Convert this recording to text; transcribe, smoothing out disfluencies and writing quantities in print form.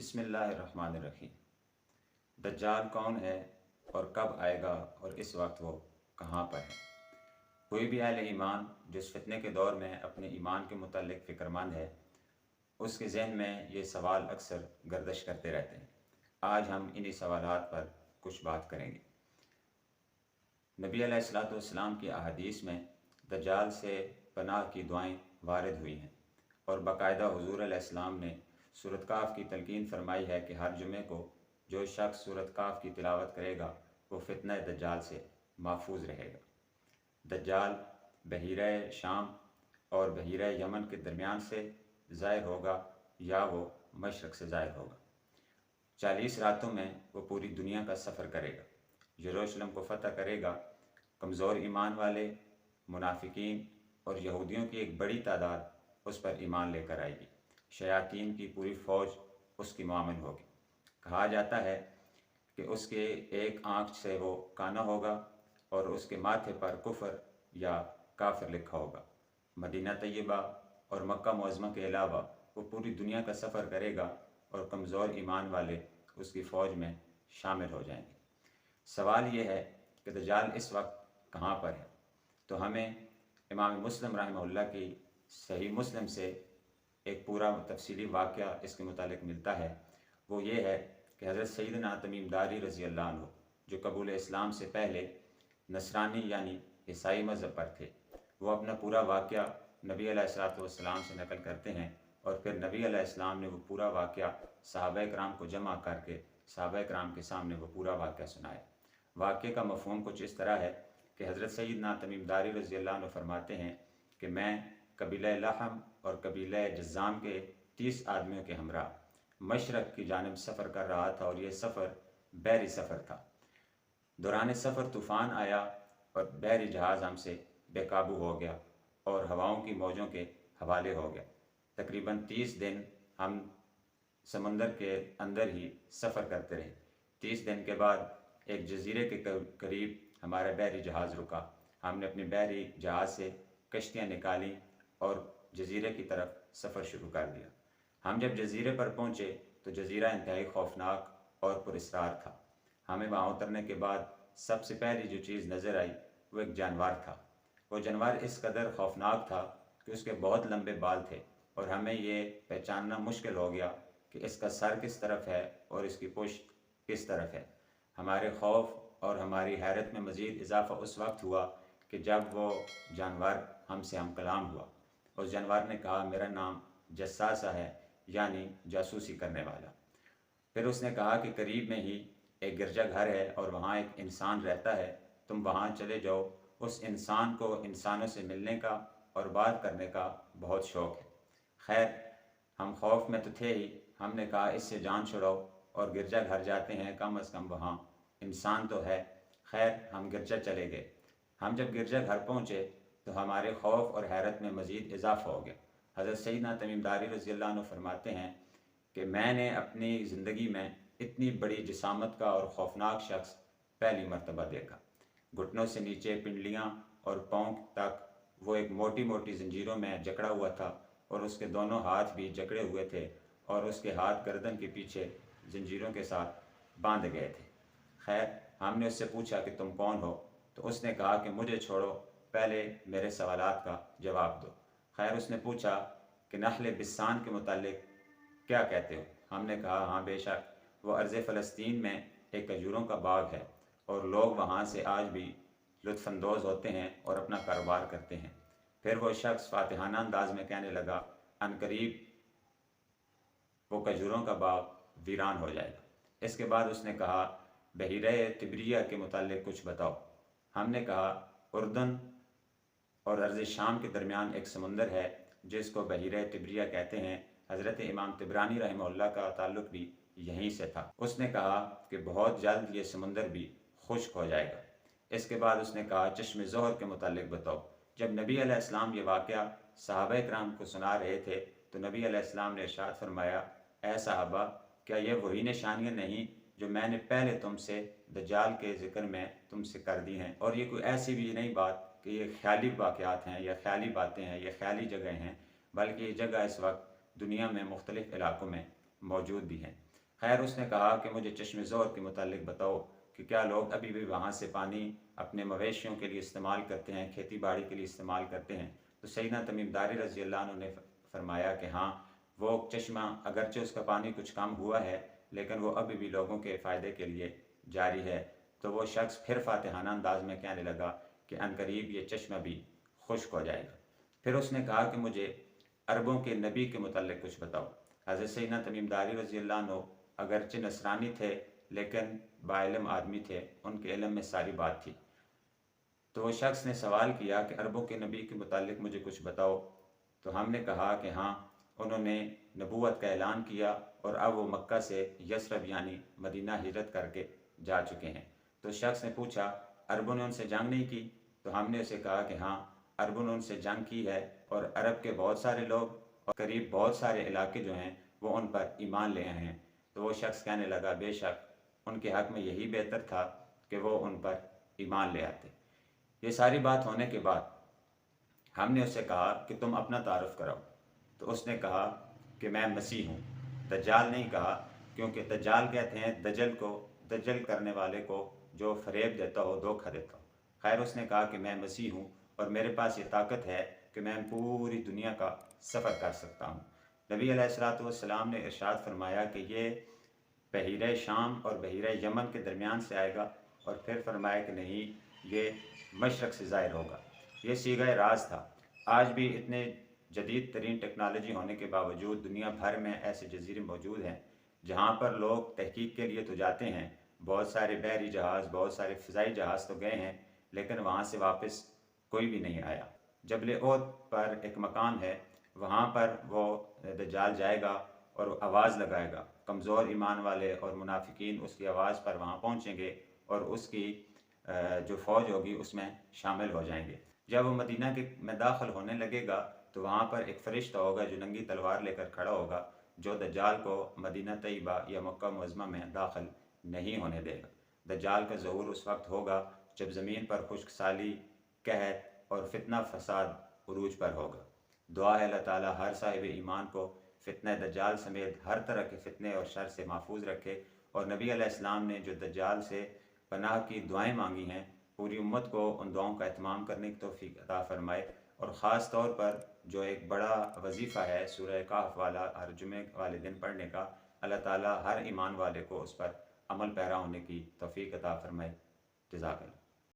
बिस्मिल्लाहिर्रहमानिर्रहीम। दज्जाल कौन है और कब आएगा और इस वक्त वो कहाँ पर है? कोई भी अहले ईमान जो इस फितने के दौर में अपने ईमान के मुतालिक फ़िक्रमंद है, उसके जहन में ये सवाल अक्सर गर्दिश करते रहते हैं। आज हम इन्हीं सवालात पर कुछ बात करेंगे। नबी अलैहिस्सलाम की अहादीस में दज्जाल से पनाह की दुआएं वारिद हुई हैं और बाकायदा हुज़ूर अलैहिस्सलाम ने सूरत काफ़ की तलकीन फरमाई है कि हर जुमे को जो शख्स सूरत काफ़ की तिलावत करेगा वो फितना दज्जाल से महफूज रहेगा। दज्जाल बहीरा शाम और बहीरा यमन के दरमियान से ज़ाहिर होगा या वो मशरक़ से ज़ाहिर होगा। 40 रातों में वो पूरी दुनिया का सफ़र करेगा, यरूशलेम को फ़तह करेगा। कमज़ोर ईमान वाले, मुनाफिकीन और यहूदियों की एक बड़ी तादाद उस पर ईमान लेकर आएगी। शयातीन की पूरी फ़ौज उसकी मामिल होगी। कहा जाता है कि उसके एक आँख से वो काना होगा और उसके माथे पर कुफ़र या काफिर लिखा होगा। मदीना तैयबा और मक्का मुअज़्ज़मा के अलावा वो पूरी दुनिया का सफ़र करेगा और कमज़ोर ईमान वाले उसकी फ़ौज में शामिल हो जाएंगे। सवाल ये है कि दज्जाल इस वक्त कहाँ पर है? तो हमें इमाम मुस्लिम रहमहुल्लाह की सही मुस्लिम से एक पूरा तफसीली वाक़या इसके मुतालिक मिलता है। वो ये है कि हज़रत सैयदना तमीम दारी रज़ी अल्लाह अन्हु, जो कबूल इस्लाम से पहले नसरानी यानी ईसाई मज़हब पर थे, वो अपना पूरा वाक़या नबी अलैहिस्सलाम से नकल करते हैं और फिर नबी अलैहिस्सलाम ने वो पूरा वाक़या सहाबा कराम को जमा करके सहाबा कराम के सामने वो पूरा वाक़या सुनाया। वाक़े का मफ़हूम कुछ इस तरह है कि हज़रत सैयदना तमीम दारी रज़ी अल्लाह अन्हु फरमाते हैं कि मैं कबीला लहम और कबीला जज़ाम के 30 आदमियों के हमरा मशरक़ की जानिब सफ़र कर रहा था और ये सफ़र बहरी सफ़र था। दौरान सफ़र तूफ़ान आया और बहरी जहाज़ हमसे बेकाबू हो गया और हवाओं की मौजों के हवाले हो गया। तकरीबन 30 दिन हम समंदर के अंदर ही सफ़र करते रहे। 30 दिन के बाद एक जजीरे के करीब हमारा बहरी जहाज़ रुका। हमने अपनी बहरी जहाज़ से कश्तियाँ निकाली और जजीरे की तरफ सफ़र शुरू कर दिया। हम जब जजीरे पर पहुँचे तो जजीरा इंतहाई खौफनाक और पुरस्रार था। हमें वहाँ उतरने के बाद सबसे पहली जो चीज़ नज़र आई वो एक जानवर था। वो जानवर इस कदर खौफनाक था कि उसके बहुत लंबे बाल थे और हमें ये पहचानना मुश्किल हो गया कि इसका सर किस तरफ है और इसकी पुश्त किस तरफ है। हमारे खौफ और हमारी हैरत में मज़ीद इजाफ़ा उस वक्त हुआ कि जब वो जानवर हमसे हम कलाम हुआ। उस जानवर ने कहा, मेरा नाम जस्सासा है, यानी जासूसी करने वाला। फिर उसने कहा कि करीब में ही एक गिरजा घर है और वहाँ एक इंसान रहता है, तुम वहाँ चले जाओ। उस इंसान को इंसानों से मिलने का और बात करने का बहुत शौक़ है। खैर, हम खौफ में तो थे ही। हमने कहा इससे जान छुड़ाओ और गिरजा घर जाते हैं, कम अज़ कम वहाँ इंसान तो है। खैर, हम गिरजा चले गए। हम जब गिरजा घर पहुँचे तो हमारे खौफ और हैरत में मज़ीद इजाफ़ा हो गया। हज़रत सैयदना तमीम दारी रज़ी अल्लाह अन्हु फरमाते हैं कि मैंने अपनी ज़िंदगी में इतनी बड़ी जिसामत का और खौफनाक शख्स पहली मरतबा देखा। घुटनों से नीचे पिंडलियाँ और पाँव तक वो एक मोटी मोटी ज़ंजीरों में जकड़ा हुआ था और उसके दोनों हाथ भी जकड़े हुए थे और उसके हाथ गर्दन के पीछे ज़ंजीरों के साथ बांध गए थे। खैर, हमने उससे पूछा कि तुम कौन हो? तो उसने कहा कि मुझे छोड़ो, पहले मेरे सवालात का जवाब दो। खैर, उसने पूछा कि नहल बिस्सान के मुतालिक क्या कहते हो? हमने कहा हाँ बेशक, वो अर्ज़ फ़लस्तीन में एक खजूरों का बाग है और लोग वहाँ से आज भी लुत्फ़अंदोज़ होते हैं और अपना कारोबार करते हैं। फिर वो शख्स फातिहाना अंदाज में कहने लगा, अनकरीब वो खजूरों का बाग वीरान हो जाएगा। इसके बाद उसने कहा, बहीरा तिब्रिया के मुतालिक कुछ बताओ। हमने कहा उर्दन और अर्ज़ शाम के दरमियान एक समुंदर है जिसको बहीरा तिब्रिया कहते हैं। हज़रत इमाम तिबरानी रहमहुल्लाह का ताल्लुक़ भी यहीं से था। उसने कहा कि बहुत जल्द ये समुंदर भी खुश्क हो जाएगा। इसके बाद उसने कहा, चश्मे ज़ोहर के मुतालिक बताओ। जब नबी अलैहिस्सलाम ये वाक़या सहाबा कराम को सुना रहे थे तो नबी अलैहिस्सलाम ने इरशाद फरमाया, ऐ सहाबा, क्या ये वही निशानियाँ नहीं जो मैंने पहले तुमसे दज्जाल के ज़िक्र में तुमसे कर दी हैं? और ये कोई ऐसी भी नहीं बात कि ये ख्याली वाक़यात हैं या ख्याली बातें हैं या ख्याली जगह हैं, बल्कि ये जगह इस वक्त दुनिया में मुख्तलिफ़ इलाक़ों में मौजूद भी हैं। خیر اس نے کہا کہ مجھے چشم زور کے متعلق بتاؤ کہ کیا لوگ ابھی بھی وہاں سے پانی اپنے مویشیوں کے لیے استعمال کرتے ہیں، کھیتی باڑی کے لیے استعمال کرتے ہیں؟ تو سیدنا تمیم داری رضی اللہ عنہ نے فرمایا کہ ہاں، وہ چشمہ اگرچہ اس کا پانی کچھ کم ہوا ہے لیکن وہ ابھی بھی لوگوں کے فائدے کے لیے جاری ہے۔ تو وہ شخص پھر فاتحانہ انداز میں کہنے لگا کہ عنقریب یہ چشمہ بھی خشک ہو جائے گا۔ پھر اس نے کہا کہ مجھے عربوں کے نبی کے متعلق کچھ بتاؤ۔ حضرت سیدنا تمیم داری رضی اللہ عنہ اگرچہ نصرانی تھے لیکن باعلم آدمی تھے، ان کے علم میں ساری بات تھی۔ تو وہ شخص نے سوال کیا کہ عربوں کے نبی کے متعلق مجھے کچھ بتاؤ۔ تو ہم نے کہا کہ ہاں، انہوں نے نبوت کا اعلان کیا اور اب وہ مکہ سے یثرب یعنی مدینہ ہجرت کر کے جا چکے ہیں۔ تو شخص نے پوچھا عربوں نے ان سے جنگ نہیں کی؟ تو ہم نے اسے کہا کہ ہاں، عربوں نے ان سے جنگ کی ہے اور عرب کے بہت سارے لوگ اور قریب بہت سارے علاقے جو ہیں وہ ان پر ایمان لے آئے ہیں۔ تو وہ شخص کہنے لگا بے شک ان کے حق میں یہی بہتر تھا کہ وہ ان پر ایمان لے آتے۔ یہ ساری بات ہونے کے بعد ہم نے اسے کہا کہ تم اپنا تعارف کراؤ۔ تو اس نے کہا کہ میں مسیح ہوں۔ دجال نہیں کہا، کیونکہ دجال کہتے ہیں دجل کو، دجل کرنے والے کو جو فریب دیتا ہو، دھوکہ دیتا ہو۔ خیر اس نے کہا کہ میں مسیح ہوں اور میرے پاس یہ طاقت ہے کہ میں پوری دنیا کا سفر کر سکتا ہوں۔ نبی علیہ الصلوۃ والسلام نے ارشاد فرمایا کہ یہ بحیرہ شام اور بحیرہ یمن کے درمیان سے آئے گا، اور پھر فرمایا کہ نہیں، یہ مشرق سے ظاہر ہوگا۔ یہ صیغہ راز تھا۔ آج بھی اتنے جدید ترین ٹیکنالوجی ہونے کے باوجود دنیا بھر میں ایسے جزیرے موجود ہیں جہاں پر لوگ تحقیق کے لیے تو جاتے ہیں، بہت سارے بحری جہاز، بہت سارے فضائی جہاز تو گئے ہیں، لیکن وہاں سے واپس کوئی بھی نہیں آیا۔ جبل احد پر ایک مقام ہے، وہاں پر وہ دجال جائے گا اور آواز لگائے گا، کمزور ایمان والے اور منافقین اس کی آواز پر وہاں پہنچیں گے اور اس کی جو فوج ہوگی اس میں شامل ہو جائیں گے۔ جب وہ مدینہ میں داخل ہونے لگے گا تو وہاں پر ایک فرشتہ ہوگا جو ننگی تلوار لے کر کھڑا ہوگا، جو دجال کو مدینہ طیبہ یا مکہ معظمہ میں داخل نہیں ہونے دے گا۔ دجال کا ظہور اس وقت ہوگا جب زمین پر خشک سالی، قحط اور فتنہ فساد عروج پر ہوگا۔ دعا ہے اللہ تعالیٰ ہر صاحب ایمان کو فتنہ دجال سمیت ہر طرح کے فتنے اور شر سے محفوظ رکھے، اور نبی علیہ السلام نے جو دجال سے پناہ کی دعائیں مانگی ہیں، پوری امت کو ان دعاؤں کا اہتمام کرنے کی توفیق عطا فرمائے۔ اور خاص طور پر جو ایک بڑا وظیفہ ہے سورہ کہف والا ہر جمعے والے دن پڑھنے کا، اللہ تعالیٰ ہر ایمان والے کو اس پر عمل پیرا ہونے کی توفیق عطا فرمائے۔ جزاک اللہ۔